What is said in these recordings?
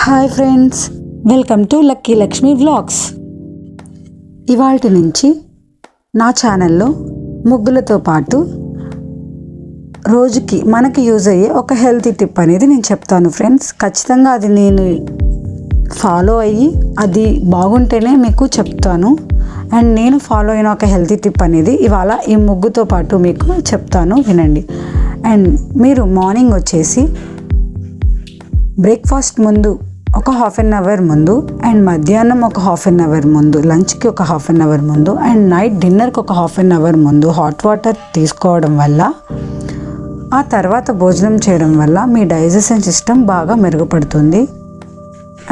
Hi friends, welcome to lucky Lakshmi vlogs. ఇవాల్టి నుంచి నా ఛానల్లో ముగ్గులతో పాటు రోజుకి మనకి యూజ్ అయ్యే ఒక హెల్తీ టిప్ అనేది నేను చెప్తాను ఫ్రెండ్స్. ఖచ్చితంగా అది నేను ఫాలో అయ్యి అది బాగుంటేనే మీకు చెప్తాను. అండ్ నేను ఫాలో అయిన ఒక హెల్తీ టిప్ అనేది ఇవాళ ఈ ముగ్గుతో పాటు మీకు చెప్తాను, వినండి. అండ్ మీరు మార్నింగ్ వచ్చేసి బ్రేక్ఫాస్ట్ ముందు ఒక హాఫ్ అన్ అవర్ ముందు, అండ్ మధ్యాహ్నం ఒక హాఫ్ అన్ అవర్ ముందు, లంచ్కి ఒక హాఫ్ అన్ అవర్ ముందు, అండ్ నైట్ డిన్నర్కి ఒక హాఫ్ అన్ అవర్ ముందు హాట్ వాటర్ తీసుకోవడం వల్ల, ఆ తర్వాత భోజనం చేయడం వల్ల మీ డైజెషన్ సిస్టమ్ బాగా మెరుగుపడుతుంది.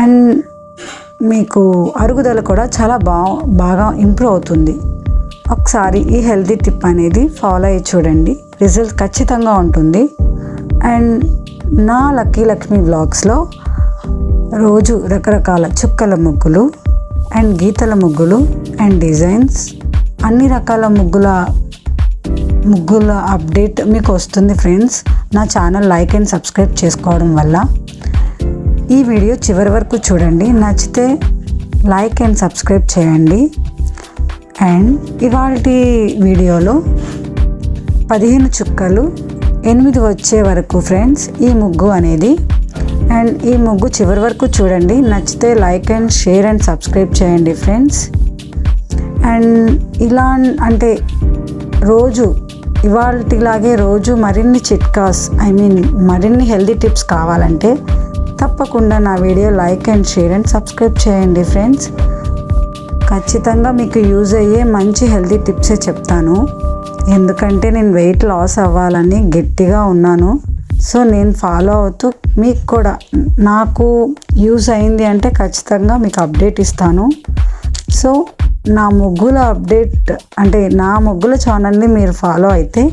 అండ్ మీకు అరుగుదల కూడా చాలా బాగా ఇంప్రూవ్ అవుతుంది. ఒకసారి ఈ హెల్తీ టిప్ అనేది ఫాలో అయ్యి చూడండి, రిజల్ట్ ఖచ్చితంగా ఉంటుంది. అండ్ నా లక్కీ లక్ష్మి వ్లాగ్స్లో రోజు రకరకాల చుక్కల ముగ్గులు అండ్ గీతల ముగ్గులు అండ్ డిజైన్స్, అన్ని రకాల ముగ్గుల అప్డేట్ మీకు వస్తుంది ఫ్రెండ్స్. నా ఛానల్ లైక్ అండ్ సబ్స్క్రైబ్ చేసుకోవడం వల్ల. ఈ వీడియో చివరి వరకు చూడండి, నచ్చితే లైక్ అండ్ సబ్స్క్రైబ్ చేయండి. అండ్ ఇవాల్టి వీడియోలో 15 చుక్కలు 8 వచ్చే వరకు ఫ్రెండ్స్ ఈ ముగ్గు అనేది. అండ్ ఈ ముగ్గు చివరి వరకు చూడండి, నచ్చితే like and share and subscribe చేయండి ఫ్రెండ్స్. అండ్ ఇలా అంటే రోజు ఇవాళలాగే రోజు మరిన్ని చిట్కాస్ మరిన్ని హెల్తీ టిప్స్ కావాలంటే తప్పకుండా నా video like and share and subscribe చేయండి ఫ్రెండ్స్. ఖచ్చితంగా మీకు యూజ్ అయ్యే మంచి హెల్తీ టిప్సే చెప్తాను, ఎందుకంటే నేను వెయిట్ లాస్ అవ్వాలని గట్టిగా ఉన్నాను. సో నేను ఫాలో అవుతూ మీకు కూడా నాకు యూజ్ అయింది అంటే ఖచ్చితంగా మీకు అప్డేట్ ఇస్తాను. సో నా ముగ్గుల అప్డేట్ అంటే నా ముగ్గుల ఛానల్ని మీరు ఫాలో అయితే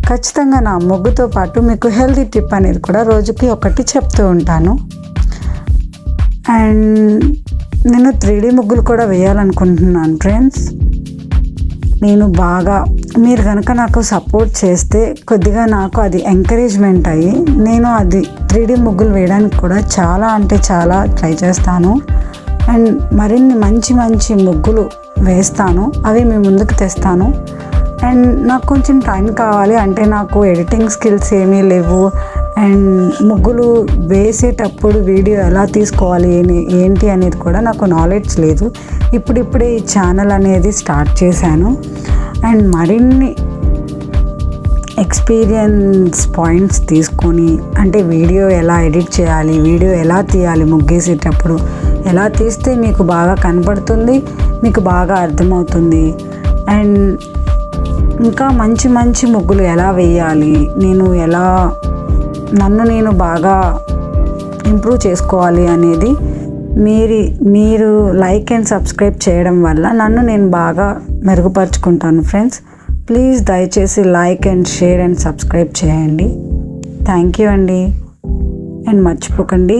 ఖచ్చితంగా నా ముగ్గుతో పాటు మీకు హెల్తీ టిప్ అనేది కూడా రోజుకి ఒకటి చెప్తూ ఉంటాను. అండ్ నేను 3D ముగ్గులు కూడా వేయాలనుకుంటున్నాను ఫ్రెండ్స్. మీరు కనుక నాకు సపోర్ట్ చేస్తే కొద్దిగా నాకు అది ఎంకరేజ్మెంట్ అయ్యి నేను అది 3D ముగ్గులు వేయడానికి కూడా చాలా ట్రై చేస్తాను. అండ్ మరిన్ని మంచి ముగ్గులు వేస్తాను, అవి మీ ముందుకు తెస్తాను. అండ్ నాకు కొంచెం టైం కావాలి, అంటే నాకు ఎడిటింగ్ స్కిల్స్ ఏమీ లేవు. అండ్ ముగ్గులు వేసేటప్పుడు వీడియో ఎలా తీసుకోవాలి ఏంటి అనేది కూడా నాకు నాలెడ్జ్ లేదు. ఇప్పుడిప్పుడే ఈ ఛానల్ అనేది స్టార్ట్ చేశాను. అండ్ మరిన్ని ఎక్స్పీరియన్స్ పాయింట్స్ తీసుకొని, అంటే వీడియో ఎలా ఎడిట్ చేయాలి, వీడియో ఎలా తీయాలి, ముగ్గేసేటప్పుడు ఎలా తీస్తే మీకు బాగా కనపడుతుంది, మీకు బాగా అర్థమవుతుంది. అండ్ ఇంకా మంచి ముగ్గులు ఎలా వేయాలి, నన్ను నేను బాగా ఇంప్రూవ్ చేసుకోవాలి అనేది మీరు లైక్ అండ్ సబ్స్క్రైబ్ చేయడం వల్ల నన్ను నేను బాగా మెరుగుపరుచుకుంటాను ఫ్రెండ్స్. ప్లీజ్ దయచేసి like and share and subscribe చేయండి. థ్యాంక్ యూ అండి. అండ్ మర్చిపోకండి,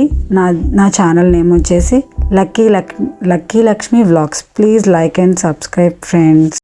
నా ఛానల్ నేమ్ వచ్చేసి lucky Lakshmi vlogs. Please like and subscribe friends.